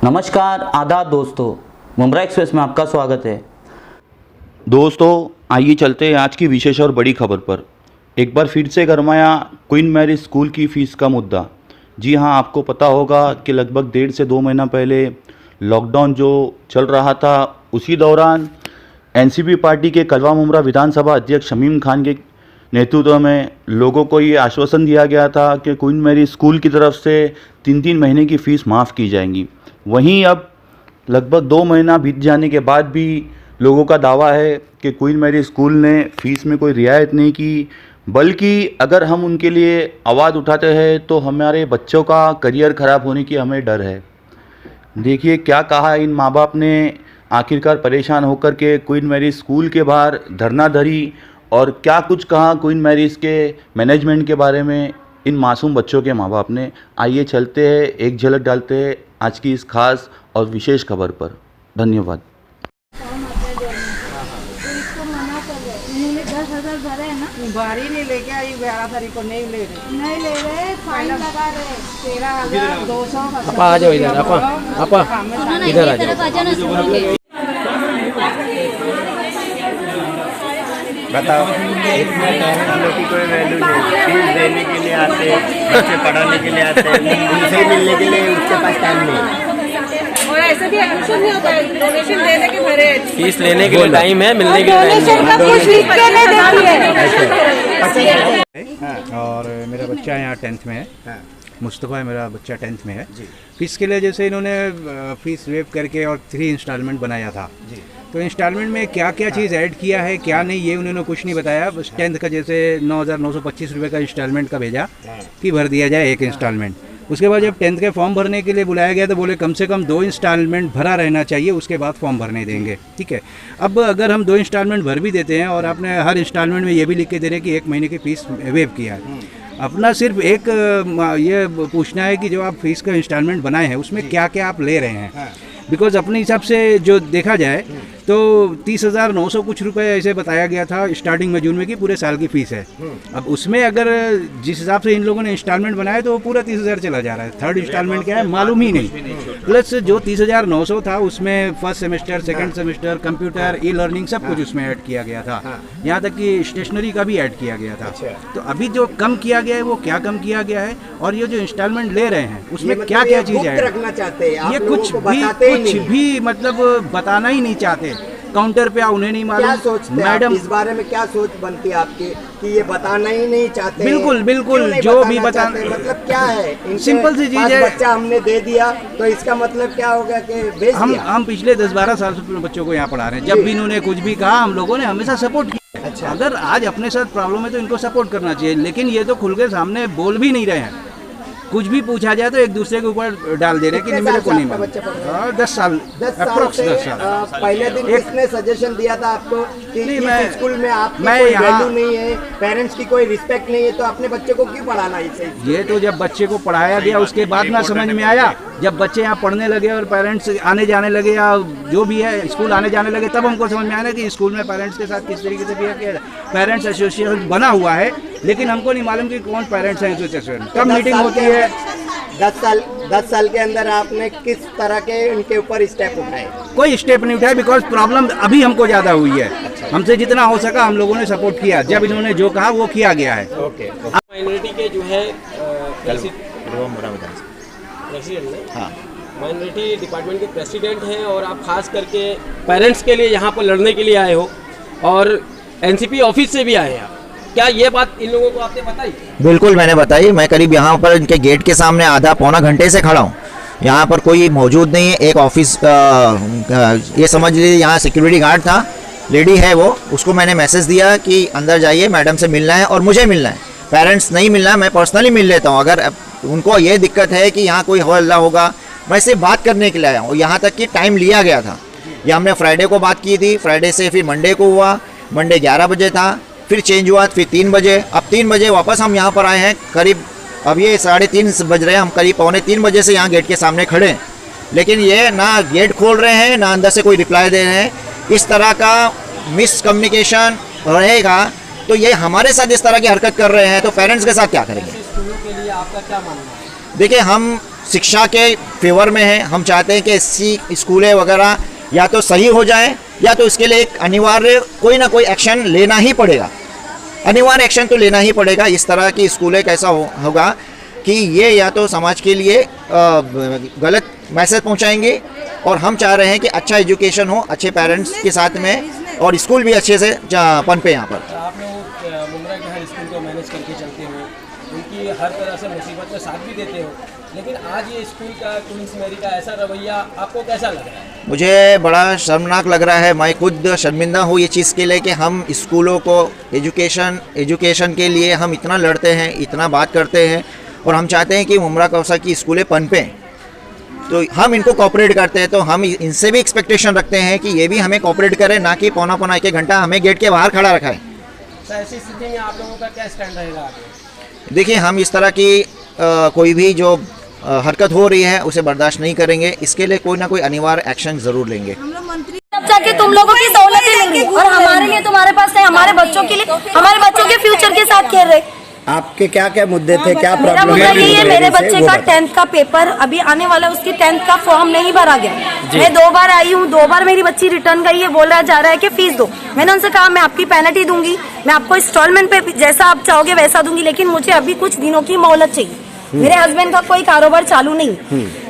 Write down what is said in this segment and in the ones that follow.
नमस्कार आदाब दोस्तों, मुंब्रा एक्सप्रेस में आपका स्वागत है। दोस्तों आइए चलते हैं आज की विशेष और बड़ी खबर पर। एक बार फिर से गरमाया क्वीन मैरी स्कूल की फ़ीस का मुद्दा। जी हां, आपको पता होगा कि लगभग 1.5 से 2 महीना पहले लॉकडाउन जो चल रहा था, उसी दौरान एनसीपी पार्टी के कलवा मुंब्रा विधानसभा अध्यक्ष शमीम खान के नेतृत्व में लोगों को ये आश्वासन दिया गया था कि क्वीन मैरी स्कूल की तरफ से 3-3 महीने की फ़ीस माफ़ की जाएंगी। वहीं अब लगभग 2 महीना बीत जाने के बाद भी लोगों का दावा है कि क्वीन मैरी स्कूल ने फ़ीस में कोई रियायत नहीं की, बल्कि अगर हम उनके लिए आवाज़ उठाते हैं तो हमारे बच्चों का करियर ख़राब होने की हमें डर है। देखिए क्या कहा इन माँ बाप ने, आखिरकार परेशान होकर के क्वीन मैरी स्कूल के बाहर धरना धरी और क्या कुछ कहा क्वीन मैरीज के मैनेजमेंट के बारे में इन मासूम बच्चों के माँ बाप ने। आइए चलते हैं, एक झलक डालते हैं आज की इस खास और विशेष खबर पर। धन्यवाद। उन्होंने 10,000 भरे है ना, बारी नहीं लेके आई, 11 तारीख को नहीं ले रहे, फाइन लगा रहे 13,200। आपा आ जाओ इधर, आपा इधर आ जाओ। बताओ, इतने लोगों की कोई वैल्यू नहीं। फीस देने के लिए आते हैं, बच्चे पढ़ाने के लिए आते हैं, उनसे मिलने के लिए उसके पास टाइम नहीं। और ऐसे भी एक्शन नहीं होता है, डोनेशन दे दे के भरे। फीस लेने के लिए टाइम है, मिलने के लिए डोनेशन का कुछ लिख के नहीं देती है। और मेरा बच्चा यहाँ 10th में है। मुस्तफ़ा है मेरा बच्चा 10th में है। फीस के लिए जैसे इन्होंने फीस वेव करके और 3 इंस्टॉलमेंट बनाया था, तो इंस्टॉलमेंट में क्या क्या चीज़ ऐड किया है क्या नहीं ये उन्होंने कुछ नहीं बताया। बस 10th का जैसे 9,925 रुपये का इंस्टॉलमेंट का भेजा कि भर दिया जाए एक इंस्टॉलमेंट। उसके बाद जब 10th के फॉर्म भरने के लिए बुलाया गया तो बोले कम से कम 2 इंस्टॉलमेंट भरा रहना चाहिए, उसके बाद फॉर्म भरने देंगे। ठीक है, अब अगर हम 2 इंस्टॉलमेंट भर भी देते हैं और आपने हर इंस्टॉलमेंट में ये भी लिख के दे रहे हैं कि 1 महीने की फ़ीस वेव किया है, अपना सिर्फ एक ये पूछना है कि जो आप फीस का इंस्टॉलमेंट बनाए हैं उसमें क्या क्या आप ले रहे हैं। बिकॉज अपने हिसाब से जो देखा जाए तो 30,900 कुछ रुपए ऐसे बताया गया था स्टार्टिंग में जून में कि पूरे साल की फ़ीस है। अब उसमें अगर जिस हिसाब से इन लोगों ने इंस्टॉलमेंट बनाया तो वो पूरा 30,000 चला जा रहा है। 3rd इंस्टॉलमेंट क्या है मालूम ही नहीं। प्लस जो 30,900 था उसमें first semester, second semester, computer, e learning सब कुछ उसमें ऐड किया गया था। यहाँ तक कि स्टेशनरी का भी ऐड किया गया था। तो अभी जो कम किया गया है वो क्या कम किया गया है और ये जो इंस्टॉलमेंट ले रहे हैं उसमें क्या क्या चीज़ है रखना चाहते हैं, ये कुछ भी मतलब बताना ही नहीं चाहते। काउंटर पे उन्हें नहीं मालूम। क्या सोचते हैं मैडम इस बारे में, क्या सोच बनती है आपकी कि ये बताना ही नहीं चाहते? बिल्कुल जो भी बताना मतलब क्या है? सिंपल सी चीज है, बच्चा हमने दे दिया तो इसका मतलब क्या होगा कि भेज दिया? हम पिछले 10-12 साल से बच्चों को यहाँ पढ़ा रहे हैं। जब भी इन्होंने कुछ भी कहा हम लोगों ने हमेशा सपोर्ट किया। अच्छा, अगर आज अपने साथ प्रॉब्लम है तो इनको सपोर्ट करना चाहिए, लेकिन ये तो खुल के सामने बोल भी नहीं रहे हैं। कुछ भी पूछा जाए तो एक दूसरे के ऊपर डाल दे रहे कि मेरे को नहीं मालूम। 10 साल पहले दिन किसने सजेशन दिया था आपको कि इस स्कूल में आपकी कोई वैल्यू नहीं है, पेरेंट्स की कोई रिस्पेक्ट नहीं है, तो अपने बच्चे को क्यों पढ़ाना इसे? ये तो जब बच्चे को पढ़ाया गया उसके बाद ना समझ में आया। जब बच्चे यहाँ पढ़ने लगे और पेरेंट्स आने जाने लगे या जो भी है स्कूल आने जाने लगे, तब हमको समझ में आया कि स्कूल में पेरेंट्स के साथ किस तरीके से बिहेव किया जाए। पेरेंट्स एसोसिएशन बना हुआ है, लेकिन हमको नहीं मालूम कि कौन पेरेंट्स हैं एसोसिएशन, कब मीटिंग होती है। 10 साल के अंदर आपने किस तरह के इनके ऊपर स्टेप उठाए? कोई स्टेप नहीं उठाया, बिकॉज प्रॉब्लम अभी हमको ज़्यादा हुई है। हमसे जितना हो सका हम लोगों ने सपोर्ट किया, जब इन्होंने जो कहा वो किया गया है। माइनॉरिटी के जो है प्रेसिडेंट हाँ, माइनॉरिटी डिपार्टमेंट के प्रेसिडेंट हैं और आप खास करके पेरेंट्स के लिए यहाँ पर लड़ने के लिए आए हो और एनसीपी ऑफिस से भी आए हैं। क्या ये बात इन लोगों को आपने बताई? बिल्कुल मैंने बताई। मैं करीब यहाँ पर इनके गेट के सामने आधा पौना घंटे से खड़ा हूँ। यहाँ पर कोई मौजूद नहीं है। एक ऑफिस ये समझ लीजिए यहाँ सिक्योरिटी गार्ड था, लेडी है वो, उसको मैंने मैसेज दिया कि अंदर जाइए, मैडम से मिलना है और मुझे मिलना है, पेरेंट्स नहीं मिलना है, मैं पर्सनली मिल लेता हूँ। अगर उनको ये दिक्कत है कि यहाँ कोई हल्ला होगा, मैं सिर्फ बात करने के लिए आया हूँ। यहाँ तक कि टाइम लिया गया था, ये हमने फ्राइडे को बात की थी, फ्राइडे से फिर मंडे को हुआ, मंडे 11 बजे था, फिर चेंज हुआ, फिर 3 बजे, अब 3 बजे वापस हम यहाँ पर आए हैं। करीब अब ये 3:30 बज रहे हैं, हम करीब 2:45 बजे से यहाँ गेट के सामने खड़े हैं, लेकिन ये ना गेट खोल रहे हैं ना अंदर से कोई रिप्लाई दे रहे हैं। इस तरह का मिसकम्युनिकेशन रहेगा तो ये हमारे साथ इस तरह की हरकत कर रहे हैं तो पेरेंट्स के साथ क्या करेंगे? स्कूलों के लिए आपका क्या मानना है? देखिए, हम शिक्षा के फेवर में हैं। हम चाहते हैं कि ऐसी स्कूलें वगैरह या तो सही हो जाए या तो इसके लिए एक अनिवार्य कोई ना कोई एक्शन लेना ही पड़ेगा। अनिवार्य एक्शन तो लेना ही पड़ेगा। इस तरह की स्कूलें कैसा होगा कि ये या तो समाज के लिए गलत मैसेज पहुंचाएंगे, और हम चाह रहे हैं कि अच्छा एजुकेशन हो, अच्छे पेरेंट्स के साथ में, और स्कूल भी अच्छे से पनपे यहाँ पर। आप लोग मुंब्रा के हर स्कूल को मैनेज करके चलते हो, उनकी हर तरह से मुसीबत में साथ भी देते हो, लेकिन आज ये स्कूल का, क्वींस मैरी का ऐसा रवैया आपको कैसा लग रहा है? मुझे बड़ा शर्मनाक लग रहा है। मैं खुद शर्मिंदा हूँ ये चीज़ के लिए कि हम स्कूलों को एजुकेशन के लिए हम इतना लड़ते हैं, इतना बात करते हैं, और हम चाहते हैं कि मुंब्रा कौसा की स्कूलें पनपें, तो हम इनको कॉपरेट करते हैं। तो हम इनसे भी एक्सपेक्टेशन रखते हैं कि ये भी हमें कॉपरेट करें, ना कि पौना एक घंटा हमें गेट के बाहर खड़ा रखा है। तो ऐसी स्थिति में आप लोगों का क्या स्टैंड रहेगा आगे? देखिए, हम इस तरह की कोई भी जो हरकत हो रही है उसे बर्दाश्त नहीं करेंगे। इसके लिए कोई ना कोई अनिवार्य एक्शन जरूर लेंगे। तब जाके तुम लोगों की सहूलतें लेंगे, और हमारे लिए तुम्हारे पास है, हमारे बच्चों के लिए, हमारे बच्चों के फ्यूचर के साथ खेल रहे। आपके क्या क्या मुद्दे थे, क्या मेरा प्रॉब्लम मुद्दा यही है, मेरे बच्चे का 10th का पेपर अभी आने वाला है, उसकी 10th का फॉर्म नहीं भरा गया। मैं 2 बार आई हूँ, 2 बार मेरी बच्ची रिटर्न गई है, बोल रहा जा रहा है कि फीस दो। मैंने उनसे कहा मैं आपकी पेनल्टी दूंगी, मैं आपको इंस्टॉलमेंट पे जैसा आप चाहोगे वैसा दूंगी, लेकिन मुझे अभी कुछ दिनों की मोहलत चाहिए। मेरे हस्बैंड का कोई कारोबार चालू नहीं,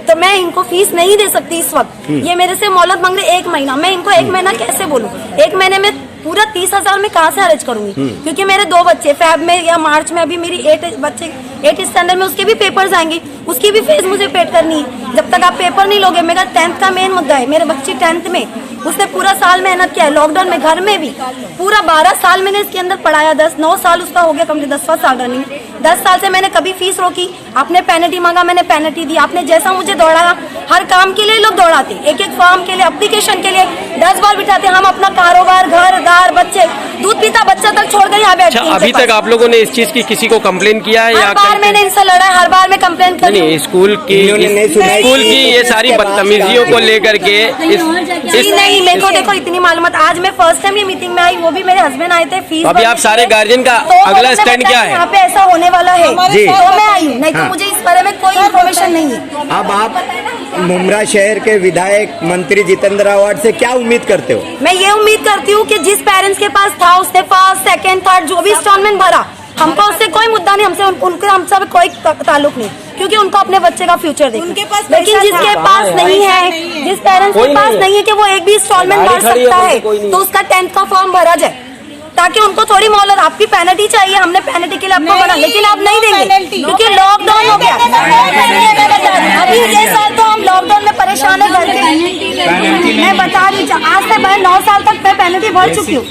तो मैं इनको फीस नहीं दे सकती इस वक्त। ये मेरे से मोहलत मांग रहे 1 महीना, मैं इनको 1 महीना कैसे बोलूँ? 1 महीने में पूरा 30,000 में कहाँ से अरेंज करूंगी? क्योंकि मेरे 2 बच्चे फेब में या मार्च में, अभी मेरी 8 स्टैंडर्ड में उसके भी पेपर्स आएंगे, उसकी भी फीस मुझे पेड करनी है। जब तक आप पेपर नहीं लोगे, मेरा 10th का मेन मुद्दा है। मेरे बच्चे 10th में, उसने पूरा साल मेहनत किया है, लॉकडाउन में, घर में भी पूरा 12 साल मैंने इसके अंदर पढ़ाया। 9 साल उसका हो गया कंप्लीट, 10वां साल रनिंग। 10 साल से मैंने कभी फीस रोकी? आपने पेनल्टी मांगा, मैंने पेनल्टी दी। आपने जैसा मुझे दौड़ाया, हर काम के लिए लोग दौड़ाते, एक फॉर्म के लिए, एप्लीकेशन के लिए 10 बार बिठाते। हम अपना कारोबार, घर दार, बच्चे, दूध पीता बच्चा तक छोड़ कर यहाँ बैठते हैं। अभी तक आप लोगों ने इस चीज की किसी को कंप्लेन किया है? हर बार मैंने इनसे लड़ा, हर बार मैं कंप्लेन करी। नहीं, स्कूल की ये सारी बदतमीजियों को लेकर के नहीं, मेरे को देखो इतनी मालूमात। आज मैं फर्स्ट टाइम ये मीटिंग में आई, वो भी मेरे हस्बैंड आए थे। फीस अभी आप सारे गार्जियन का अगला स्टैंड क्या है? यहाँ पे ऐसा होने वाला है, तो मैं आई, नहीं तो मुझे इस बारे में कोई इन्फॉर्मेशन नहीं है। अब आप मुंब्रा शहर के विधायक मंत्री जितेंद्र आव्हाड से क्या उम्मीद करते हो? मैं ये उम्मीद करती हूँ कि जिस पेरेंट्स के पास था उसने फर्स्ट, सेकंड, थर्ड जो भी इंस्टॉलमेंट भरा, हमको उससे कोई मुद्दा नहीं, हमसे कोई ताल्लुक नहीं, क्योंकि उनको अपने बच्चे का फ्यूचर देखना। लेकिन जिसके पास नहीं है, जिस पेरेंट्स के पास नहीं है कि वो एक भी इंस्टॉलमेंट भर सकता है, तो उसका 10th का फॉर्म भरा जाए, ताकि उनको थोड़ी मोहलत। आपकी पेनल्टी चाहिए, हमने पेनल्टी के लिए आपको बना, लेकिन आप नहीं देंगे क्योंकि लॉकडाउन हो गया। अभी ये साल तो हम लॉकडाउन में परेशान है, घर के। मैं बता रही हूँ, आज से 9 साल तक मैं पेनल्टी भर चुकी हूँ।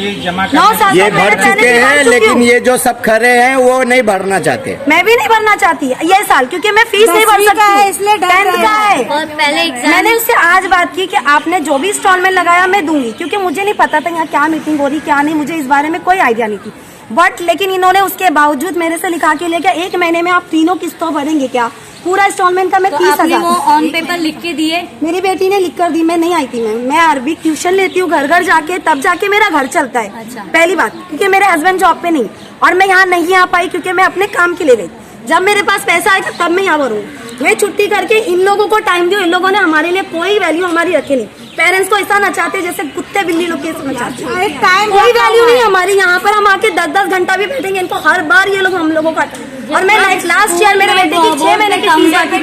9 साल ये भर चुके हैं, लेकिन ये जो सब खरे हैं वो नहीं भरना चाहते। मैं भी नहीं भरना चाहती ये साल, क्योंकि मैं फीस नहीं भर सकती, इसलिए 10th का है। और पहले मैंने उससे आज बात की कि आपने जो भी इंस्टॉलमेंट लगाया मैं दूंगी, क्योंकि मुझे नहीं पता था यहाँ क्या मीटिंग हो रही क्या नहीं, मुझे इस बारे में कोई आइडिया नहीं थी। बट लेकिन इन्होंने उसके बावजूद मेरे से लिखा के लेके 1 महीने में आप तीनों किस्तों भरेंगे क्या? पूरा इंस्टॉलमेंट का मैं 30,000 ऑन पेपर लिख के दिए। मेरी बेटी ने लिख कर दी, मैं नहीं आई थी। मैं अरबी ट्यूशन लेती हूँ घर घर जाके, तब जाके मेरा घर चलता है। अच्छा। पहली बात, क्योंकि मेरे हस्बैंड जॉब पे नहीं, और मैं यहाँ नहीं आ पाई क्योंकि मैं अपने काम के लिए गई। जब मेरे पास पैसा आएगा तब मैं यहाँ भरूंगी। मैं छुट्टी करके इन लोगों को टाइम दियो, इन लोगों ने हमारे लिए कोई वैल्यू हमारी रखी नहीं। पेरेंट्स को ऐसा नचाते जैसे कुत्ते बिल्ली लोग के नचाते, कोई वैल्यू नहीं हमारी। यहाँ पर हम आके 10-10 घंटा भी बैठेंगे, इनको हर बार ये लोग हम लोगों का। और मैं लास्ट ईयर मेरे बेटे की 6 महीने की फीस बाकी,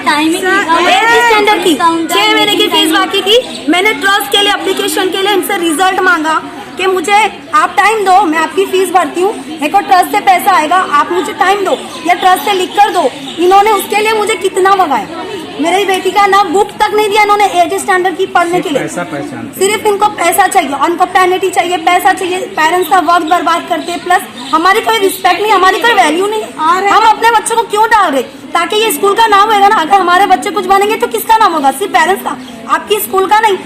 8th स्टैंडर्ड की 6 महीने की फीस बाकी थी। मैंने ट्रस्ट के लिए, एप्लीकेशन के लिए इनसे रिजल्ट मांगा कि मुझे आप टाइम दो, मैं आपकी फीस भरती हूँ, मेरे को ट्रस्ट से पैसा आएगा, आप मुझे टाइम दो या ट्रस्ट से लिख कर दो। इन्होंने उसके लिए मुझे कितना भगाया। मेरी बेटी का ना बुक तक नहीं दिया इन्होंने 8th स्टैंडर्ड की पढ़ने के लिए। सिर्फ इनको पैसा चाहिए, उनको पेनल्टी चाहिए, पैसा चाहिए। पेरेंट्स का वक्त बर्बाद करते हैं, प्लस हमारी कोई रिस्पेक्ट नहीं, हमारी कोई वैल्यू नहीं। हम अपने बच्चों को क्यों डाल रहे? ताकि ये स्कूल का नाम होगा ना। अगर हमारे बच्चे कुछ बनेंगे तो किसका नाम होगा? सिर्फ पेरेंट्स का, आपकी स्कूल का नहीं।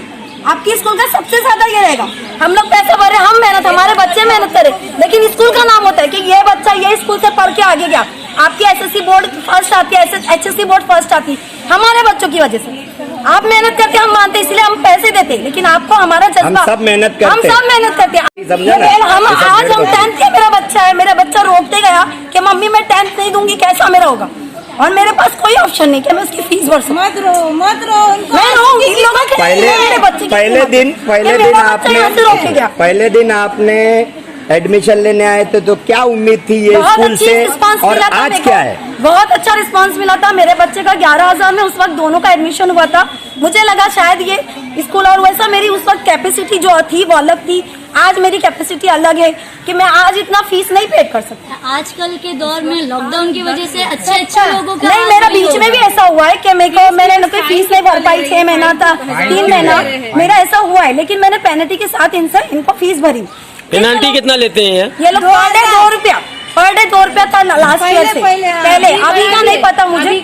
आपकी स्कूल का सबसे ज्यादा ये रहेगा। हम लोग पैसे भरे, हम मेहनत, हमारे बच्चे मेहनत करें, लेकिन स्कूल का नाम होता है कि ये बच्चा ये स्कूल से पढ़ के आगे गया। आपकी एसएससी बोर्ड फर्स्ट आती है, एचएससी बोर्ड फर्स्ट आती है, हमारे बच्चों की वजह से। आप मेहनत करते, हम मानते, इसलिए हम पैसे देते, लेकिन आपको हमारा जज्बा, हम सब मेहनत करते हैं। हम आज हम 10th के, मेरा बच्चा है, मेरा बच्चा रोकते गया कि मम्मी मैं 10th नहीं दूंगी, कैसा मेरा होगा? और मेरे पास कोई ऑप्शन नहीं कि मैं उसकी फीस भर सकूं। मत रो मैं रोऊंगी, इन लोगों के लिए मेरे बच्चे की पहले कीमत है। दिन ये मेरा बच्चा यहाँ से रोके गया। पहले दिन आपने एडमिशन लेने आए थे तो क्या उम्मीद थी ये बहुत स्कूल अच्छी से रिस्पांस और मिला था आज मेरे क्या को। है? बहुत अच्छा रिस्पांस मिला था। मेरे बच्चे का 11,000 में उस वक्त दोनों का एडमिशन हुआ था। मुझे लगा शायद ये स्कूल, और वैसा मेरी उस वक्त कैपेसिटी जो थी वो अलग थी। आज मेरी कैपेसिटी अलग है कि मैं आज इतना फीस नहीं पे कर सकती। आजकल के दौर में लॉकडाउन की वजह से अच्छे लोगों का नहीं, मेरा बीच में भी ऐसा हुआ है कि मैंने कोई फीस नहीं भर पाई। 6 महीना था, 3 महीना मेरा ऐसा हुआ है, लेकिन मैंने पेनल्टी के साथ इनको फीस भरी। पेनल्टी कितना लेते हैं? ये लोग पर डे 2 रुपया था लास्ट ईयर से पहले, अभी का नहीं पता मुझे।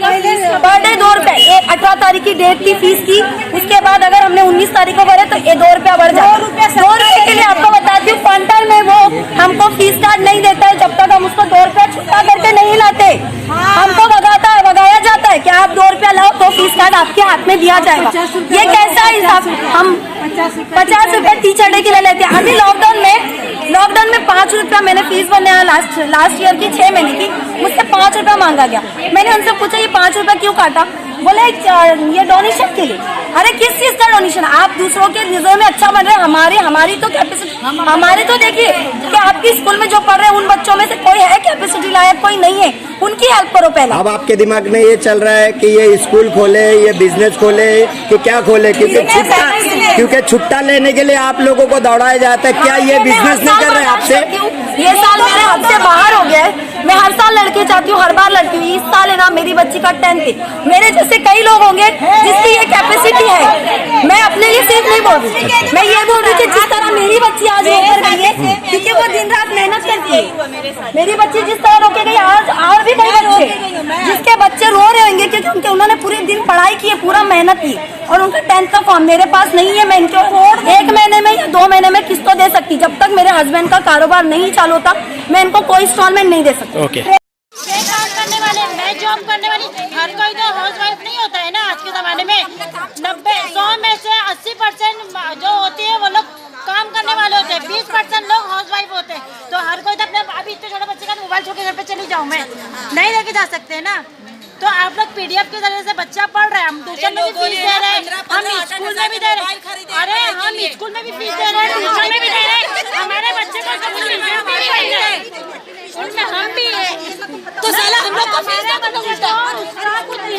पर डे 2 रुपया। 18 तारीख की डेट थी फीस की, उसके बाद अगर हमने 19 तारीख को भरे तो ये 2 रुपया बढ़ जाए। 2 रुपये के लिए आपको बताती हूँ, क्वांटल में वो हमको फीस कार्ड नहीं देता है जब तक हम उसको 2 रुपया छुट्टा करके नहीं लाते। हमको भगाया जाता है कि आप 2 रुपया लाओ तो फीस कार्ड आपके हाथ में दिया जाएगा। ये कैसा हिसाब? हम 50 रुपया टीचर डे के लिए लेते हैं। अभी लॉकडाउन में 5 रुपया मैंने फीस भरने लास्ट ईयर की 6 महीने की, मुझसे 5 रुपया मांगा गया। मैंने उनसे पूछा ये 5 रुपया क्यों काटा? बोले ये डोनेशन के लिए। अरे किस चीज का डोनेशन? आप दूसरों के रिजर्व में अच्छा बन रहे हैं, हमारी तो कैपेसिटी, हमारी तो देखिए कि आपके स्कूल में जो पढ़ रहे हैं उन बच्चों में से कोई है कैपेसिटी लायक, कोई नहीं है, उनकी हेल्प करो पहले। अब आपके दिमाग में ये चल रहा है कि ये स्कूल खोले, ये बिजनेस खोले कि क्या खोले? क्योंकि छुट्टा लेने के लिए आप लोगों को दौड़ाया जाता है। क्या ये बिजनेस नहीं कर रहे आपसे? ये साल मेरे हाथ से बाहर हो गया है। मैं हर साल लड़के चाहती हूँ, हर बार लड़ती हूँ। इस साल है ना मेरी बच्ची का 10th है। मेरे जैसे कई लोग होंगे जिसकी ये कैपेसिटी है। मैं अपने लिए सिर्फ नहीं बोल रही, मैं ये बोल रही थी जिस तरह मेरी बच्ची आज होकर गई है, क्योंकि वो दिन रात मेहनत करती है। मेरी बच्ची जिस तरह रोके गई, आज और भी कई बच्चे जिसके बच्चे रो रहे होंगे क्योंकि उन्होंने पूरे दिन पढ़ाई की है, पूरा मेहनत की, और उनका 10th का फॉर्म मेरे पास नहीं है। मैं इनको 1 महीने में या 2 महीने में किस्तों दे सकती। जब तक मेरे हस्बैंड का कारोबार नहीं चालू होता मैं इनको कोई इंस्टॉलमेंट नहीं दे सकती। ओके। काम करने वाले, मैं जॉब करने वाली, हर कोई तो हाउस वाइफ नहीं होता है ना। आज के जमाने में 100 में से 80% जो होते हैं वो लोग काम करने वाले होते हैं, 20% लोग हाउस वाइफ होते हैं। तो हर कोई तो अपने अभी इतने छोटे बच्चे का मोबाइल छोड़ के घर पे चली जाऊँ, मैं नहीं लेके जा सकते ना। तो आप लोग PDF के जरिए से बच्चा पढ़ रहे हैं, हम ट्यूशन में भी फीस दे रहे हैं, हम स्कूल में भी दे रहे हैं। अरे हम स्कूल में भी फीस दे रहे हैं, ट्यूशन में भी दे रहे हैं। हमारे बच्चे को उनमें हम भी है, तो साला हम लोग को फीस दे दो,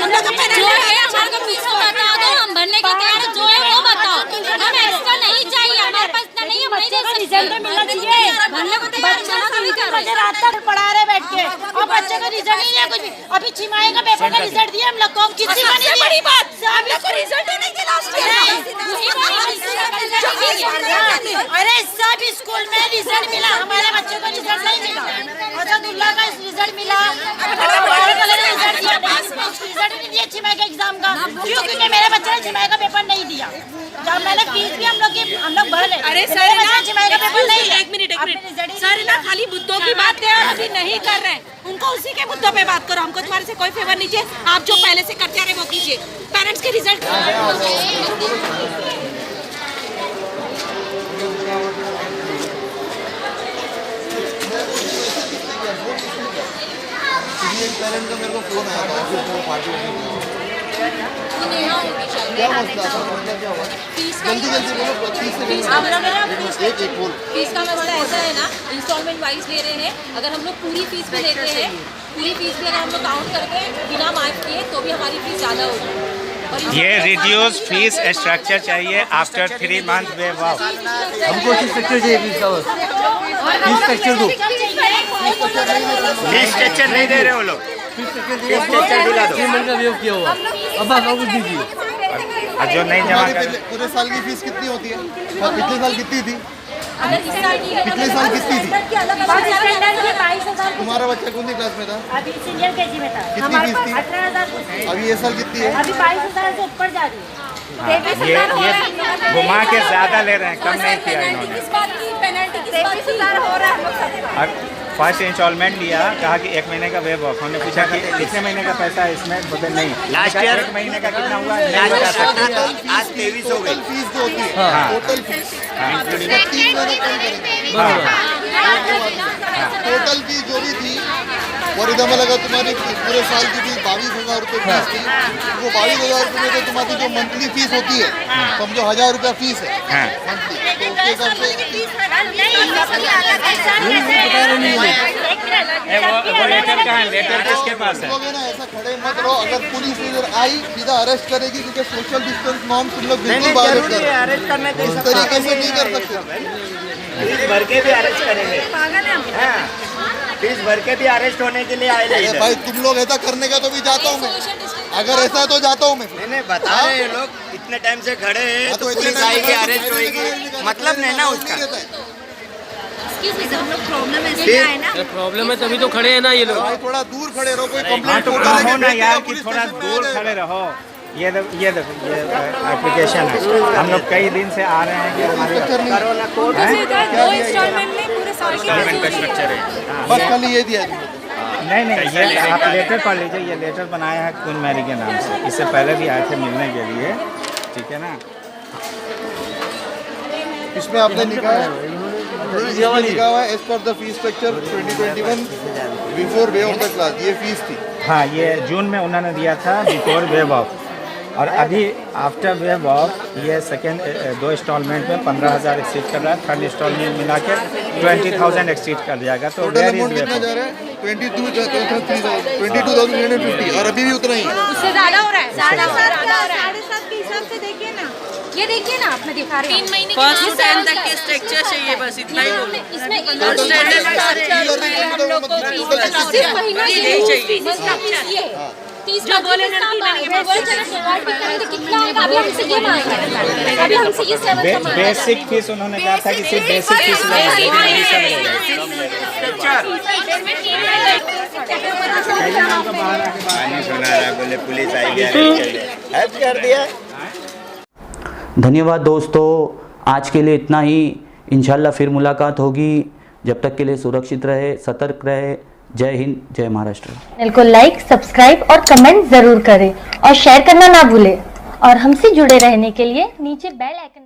हम लोग जो है हमारे को फीस बता दो, हम भरने के तैयार जो है वो बताओ। हम एक्स्ट्रा नहीं चाहिए, हमारे पास इतना नहीं है। बच्चे को रिजल्ट मिलना चाहिए, भरने को तैयार बच्चे रात तक पढ़ा रहे बैठ के, और बच्चे का रिजल्ट नहीं है कुछ भी। अभी छिमाही का पेपर का रिजल्ट दिया हम लोग को, किसी को नहीं बड़ी बात, हम लोग को रिजल्ट नहीं दिया लास्ट ईयर। अरे सब स्कूल में रिजल्ट मिला, हमारे बच्चों को रिजल्ट नहीं मिला। अजदुल्ला का रिजल्ट मिला, रिजल्ट नहीं दिया छिमाही का एग्जाम का। क्यों? क्योंकि मेरे बच्चे ने छिमाही का पेपर नहीं दिया। जब मैंने फीस भी हम लोग भर ले। अरे सर ना छिमाही का पेपर नहीं, एक मिनट सर ना खाली मुद्दों की बात है, अभी नहीं कर रहे हैं, उनको उसी के मुद्दों पे बात करो। हमको तुम्हारे से कोई फेवर नहीं चाहिए, आप जो पहले से करते आ रहे वो कीजिए। पेरेंट्स के रिजल्ट पेरेंट का मेरे को फोन आया था ऑफिस में पार्टी जल्दी बोलो। फीस का मसला ऐसा है ना, इंस्टॉलमेंट वाइज ले रहे हैं। अगर हम लोग पूरी फीस में लेते हैं, पूरी फीस में अगर हम लोग काउंट करके बिना माफ किए तो भी हमारी फीस ज़्यादा होगी। ये रिड्यूस फीस स्ट्रक्चर चाहिए आफ्टर 3 मंथ में। वाह, हमको फीस स्ट्रक्चर चाहिए, फीस का फीस स्ट्रक्चर दो। फीस स्ट्रक्चर नहीं दे रहे वो लोग, फीस स्ट्रक्चर दिला दो। 3 महीने का वेव किया हुआ, अब आप कुछ दीजिए। और जो नहीं जमा कर पूरे साल की फीस कितनी होती है? पिछले साल कितनी थी? पिछले साल कितनी थी? 22,000। तुम्हारा बच्चा कौन सी क्लास में था? अभी सीनियर KG में था। कितनी फीस थी? 18,000। अभी ये साल कितनी है? अभी 22,000 से ऊपर जा रही है। ये घुमा के ज़्यादा ले रहे हैं, कम नहीं किया इन्होंने। किस बात की पेनल्टी, किस बात की हो रहा है? और फर्स्ट इंस्टॉलमेंट लिया, कहा कि 1 महीने का वेव ऑफ। हमने पूछा कि कितने महीने का पैसा है इसमें, बोले नहीं। लास्ट ईयर 1 महीने का कितना हुआ नहीं बता सकते। आज 23 हो गई। फीस जो होती है टोटल फीस 3 महीने कम करेंगे। टोटल फीस जो भी थी और इधर में लगा तुम्हारी पूरे साल की फीस 22,000 रुपये फीस थी। वो 22,000 रुपये में तो तुम्हारी जो मंथली फीस होती है समझो 1,000 रुपया फीस है मंथली, तो उसके हिसाब से लोग है ना ऐसा खड़े मत रहो। अगर पुलिस इधर आई सीधा अरेस्ट करेगी क्योंकि सोशल डिस्टेंस नॉर्म तुम लोग बिल्कुल वायलेट कर रहे हो। इस तरीके से नहीं कर सकते। फीस भर के भी अरेस्ट करेंगे, फीस भर के भी अरेस्ट होने के लिए आए थे। भाई तुम लोग ऐसा करने का तो भी जाता हूँ मैं, अगर ऐसा है तो जाता हूँ मैं। नहीं बता रहे हैं लोग इतने टाइम से खड़े हैं तो पुलिस आएगी अरेस्ट होएगी, मतलब नहीं ना उसका। प्रॉब्लम है तभी तो खड़े हैं ना ये लोग। थोड़ा दूर खड़े रहो, कोई कंप्लेंट रहो ना यार कि थोड़ा दूर खड़े रहो। ये देखो ये एप्लीकेशन है, हम लोग कई दिन से आ रहे हैं कि हमारे कोरोना कोड है, 2 इंस्टॉलमेंट में पूरे साल की स्ट्रक्चर है। बस खाली ये दिया नहीं ये आप लेटर पढ़ लीजिए। ये लेटर बनाया है क्वीन मैरी के नाम से, इससे पहले भी आए थे मिलने के लिए, ठीक है ना। इसमें आपने लिखा है as per the fees structure 2021 before way of the class, ये फीस थी। हाँ ये जून में उन्होंने दिया था बिफोर वेव ऑफ, और अभी आफ्टर वेव ऑफ ये सेकेंड 2 इंस्टॉलमेंट में 15,000 एक्सीड कर रहा है, थर्ड इंस्टॉलमेंट मिला के 20,000 एक्सीड कर जाएगा। तो टोटल अमाउंट कितना जा रहा है? 22,350 और अभी भी उतना ही है। उससे ज्यादा हो रहा है, 7.5 के हिसाब से देखिए ना, ये देखिए ना, आप मैं दिखा रही हूँ 3 महीने फर्स्ट टू 10 तक के स्ट्रक्चर चाहिए, बस इतना ही बोलो। इसमें हम लोग को सिर्फ महीना यही चाहिए। जो बोले कितना होगा, अभी हमसे ये मांगे, अभी हमसे ये 7 बेसिक फीस उन्होंने कहा था कि सिर्फ बेसिक फीस बोले पुलिस आएगी अरेस्ट कर दिया। धन्यवाद दोस्तों, आज के लिए इतना ही। इंशाल्लाह फिर मुलाकात होगी। जब तक के लिए सुरक्षित रहे, सतर्क रहे। जय हिंद, जय महाराष्ट्र। चैनल को लाइक, सब्सक्राइब और कमेंट जरूर करें और शेयर करना ना भूलें। और हमसे जुड़े रहने के लिए नीचे बेल आइकन